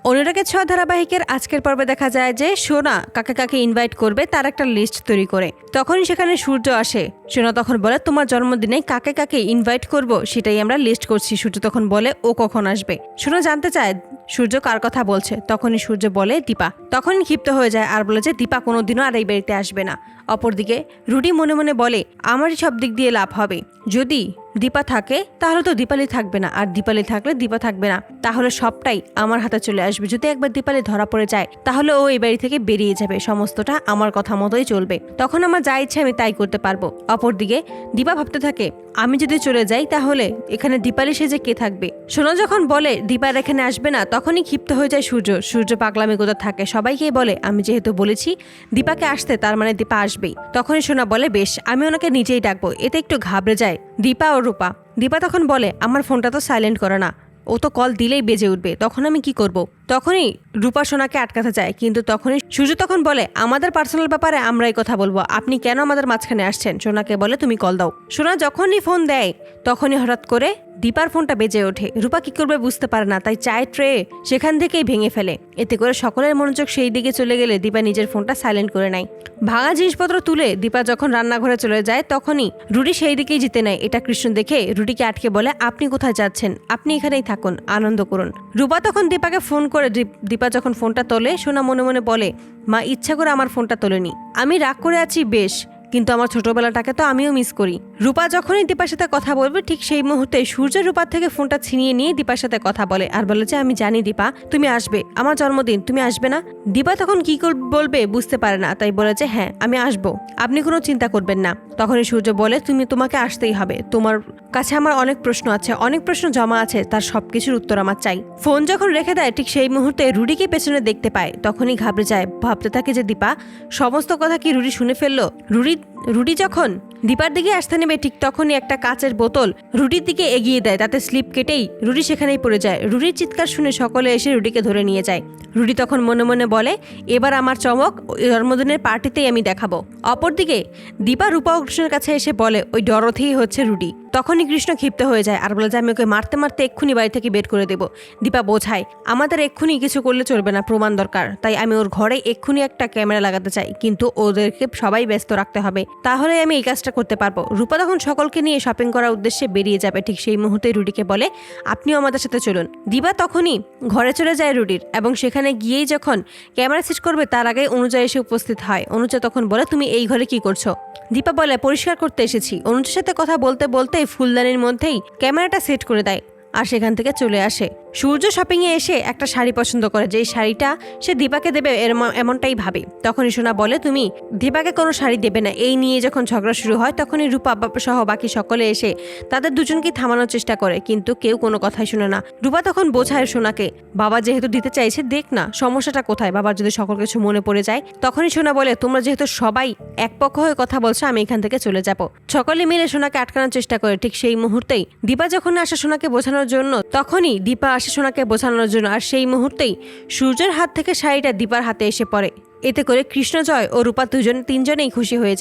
অনুরাগের ছোঁয়া ধারাবাহিকের আজকের পর্বে দেখা যায় যে সোনা কাকে কাকে ইনভাইট করবে তার একটা লিস্ট তৈরি করে। তখনই সেখানে সূর্য আসে। সোনা তখন বলে তোমার জন্মদিনে কাকে কাকে ইনভাইট করব সেটাই আমরা লিস্ট করছি। সূর্য তখন বলে ও কখন আসবে। সোনা জানতে চায় সূর্য কার কথা বলছে। তখনই সূর্য বলে দীপা। তখনই ক্ষিপ্ত হয়ে যায় আর বলে যে দীপা কোনোদিনও আর এই বাড়িতে আসবে না। অপরদিকে রুডি মনে মনে বলে আমারই সব দিক দিয়ে লাভ হবে। যদি দীপা থাকে তাহলে তো দীপালি থাকবে না, আর দীপালি থাকলে দীপা থাকবে না, তাহলে সবটাই আমার হাতে চলে আসবে। যদি একবার দীপালি ধরা পড়ে যায় তাহলে ও এই বাড়ি থেকে বেরিয়ে যাবে, সমস্তটা আমার কথা মতোই চলবে, তখন আমার যা ইচ্ছে আমি তাই করতে পারবো। অপরদিকে দীপা ভাবতে থাকে আমি যদি চলে যাই তাহলে এখানে দীপালি সেজে কে থাকবে। সোনা যখন বলে দীপার এখানে আসবে না তখনই ক্ষিপ্ত হয়ে যায় সূর্য। সূর্য পাগলামি কোথা থাকে সবাইকেই বলে আমি যেহেতু বলেছি দীপাকে আসতে তার মানে দীপা আসবেই। তখনই সোনা বলে বেশ আমি ওনাকে নিজেই ডাকবো। এতে একটু ঘাবড়ে যায় দীপা ও রূপা। দীপা তখন বলে আমার ফোনটা তো সাইলেন্ট করা না, ও তো কল দিলেই বেজে উঠবে, তখন আমি কি করব। তখনই রূপা সোনাকে আটকাতে চায়, কিন্তু তখনই সূর্য তখন বলে আমাদের পার্সোনাল ব্যাপারে আমরাই কথা বলবো, আপনি কেন আমাদের মাঝখানে আসছেন। সোনাকে বলে তুমি কল দাও। সোনা যখনই ফোন দেয় তখনই হঠাৎ করে দীপার ফোনটা বেজে ওঠে। রূপা কি করবে বুঝতে পারে না, তাই চায়ের ট্রে সেখান থেকেই ভেঙে ফেলে। এতে করে সকলের মনোযোগ সেই দিকে চলে গেলে দীপা নিজের ফোনটা সাইলেন্ট করে নেয়। ভাঙা জিনিসপত্র তুলে দীপা যখন রান্নাঘরে চলে যায় তখনই রুডি সেই দিকেই জিতে নেয়। এটা কৃষ্ণ দেখে রুডিকে আটকে বলে আপনি কোথায় যাচ্ছেন, আপনি এখানেই থাকুন, আনন্দ করুন। রূপা তখন দীপাকে ফোন করে দীপা যখন ফোনটা তোলে সোনা মনে মনে বলে মা ইচ্ছা করে আমার ফোনটা তোলেনি, আমি রাগ করে আছি বেশ, কিন্তু আমার ছোটবেলাটাকে তো আমিও মিস করি। রূপা যখনই দীপার সাথে কথা বলবে ঠিক সেই মুহূর্তে সূর্য রূপার থেকে ফোনটা ছিনিয়ে নিয়ে দীপার সাথে কথা বলে আর বলে যে আমি জানি দীপা তুমি আসবে, আমার জন্মদিন, তুমি আসবে না। দীপা তখন কি বলবে বুঝতে পারে না, তাই বলে যে হ্যাঁ আমি আসবো, আপনি কোনো চিন্তা করবেন না। তখনই সূর্য বলে তোমাকে আসতেই হবে, তোমার কাছে আমার অনেক প্রশ্ন আছে, অনেক প্রশ্ন জমা আছে, তার সবকিছুর উত্তর আমার চাই। ফোন যখন রেখে দেয় ঠিক সেই মুহূর্তে রুডিকে পেছনে দেখতে পায়। তখনই ঘাবড়ে যায়, ভাবতে থাকে যে দীপা সমস্ত কথা কি রুডি শুনে ফেললো। রুডি যখন দীপার দিকে আসতে নেবে ঠিক তখনই একটা কাচের বোতল রুডির দিকে এগিয়ে দেয়, তাতে স্লিপ কেটেই রুডি সেখানেই পড়ে যায়। রুডির চিৎকার শুনে সকলে এসে রুডিকে ধরে নিয়ে যায়। রুডি তখন মনে মনে বলে এবার আমার চমক জন্মদিনের পার্টিতেই আমি দেখাবো। অপরদিকে দীপা রূপা ও কৃষ্ণের কাছে এসে বলে ওই ডরথেই হচ্ছে রুডি। তখনই কৃষ্ণ ক্ষিপ্ত হয়ে যায় আর বলে যে আমি ওকে মারতে মারতে এক্ষুনি বাড়ি থেকে বের করে দেবো। দীপা বোঝায় আমাদের এক্ষুনি কিছু করলে চলবে না, প্রমাণ দরকার, তাই আমি ওর ঘরে এক্ষুনি একটা ক্যামেরা লাগাতে চাই, কিন্তু ওদেরকে সবাই ব্যস্ত রাখতে হবে, তাহলে আমি এই কাজটা করতে পারবো। রূপা তখন সকলকে নিয়ে শপিং করার উদ্দেশ্যে বেরিয়ে যাবে। ঠিক সেই মুহূর্তে রুডিকে বলে আপনিও আমাদের সাথে চলুন। দীপা তখনই ঘরে চলে যায় রুডির, এবং সেখানে গিয়েই যখন ক্যামেরা সেট করবে তার আগে অনুজা এসে উপস্থিত হয়। অনুজা তখন বলে তুমি এই ঘরে কি করছো। দীপা বলে পরিষ্কার করতে এসেছি। অনুজার সাথে কথা বলতে বলতে ফুলদানির মধ্যেই ক্যামেরাটা সেট করে দেয় আর সেখান থেকে চলে আসে। সূর্য শপিংয়ে এসে একটা শাড়ি পছন্দ করে, যেই শাড়িটা সে দীপাকে দেবে এমনটাই ভাবে। তখনই সোনা বলে তুমি দীপাকে কোনো শাড়ি দেবে না। এই নিয়ে যখন ঝগড়া শুরু হয় তখনই রূপা সহ বাকি সকলে এসে তাদের দুজনকে থামানোর চেষ্টা করে, কিন্তু কেউ কোনো কথাই শুনে না। রূপা তখন বোঝায় সোনাকে বাবা যেহেতু দিতে চাইছে দেখ না সমস্যাটা কোথায়, বাবার যদি সকল কিছু মনে পড়ে যায়। তখনই সোনা বলে তোমরা যেহেতু সবাই এক পক্ষ হয়ে কথা বলছো আমি এখান থেকে চলে যাব। সকলে মিলে সোনাকে আটকানোর চেষ্টা করে। ঠিক সেই মুহূর্তেই দীপা যখন আসে সোনাকে বোঝানোর জন্য তখনই দীপা আসে সোনাকে বোঝানোর জন্য, আর সেই মুহূর্তেই সূর্যের হাত থেকে শাড়িটা দীপার হাতে এসে পড়ে। এতে করে কৃষ্ণজয় ও রূপা তিনজনেই খুশি হয়ে যায়।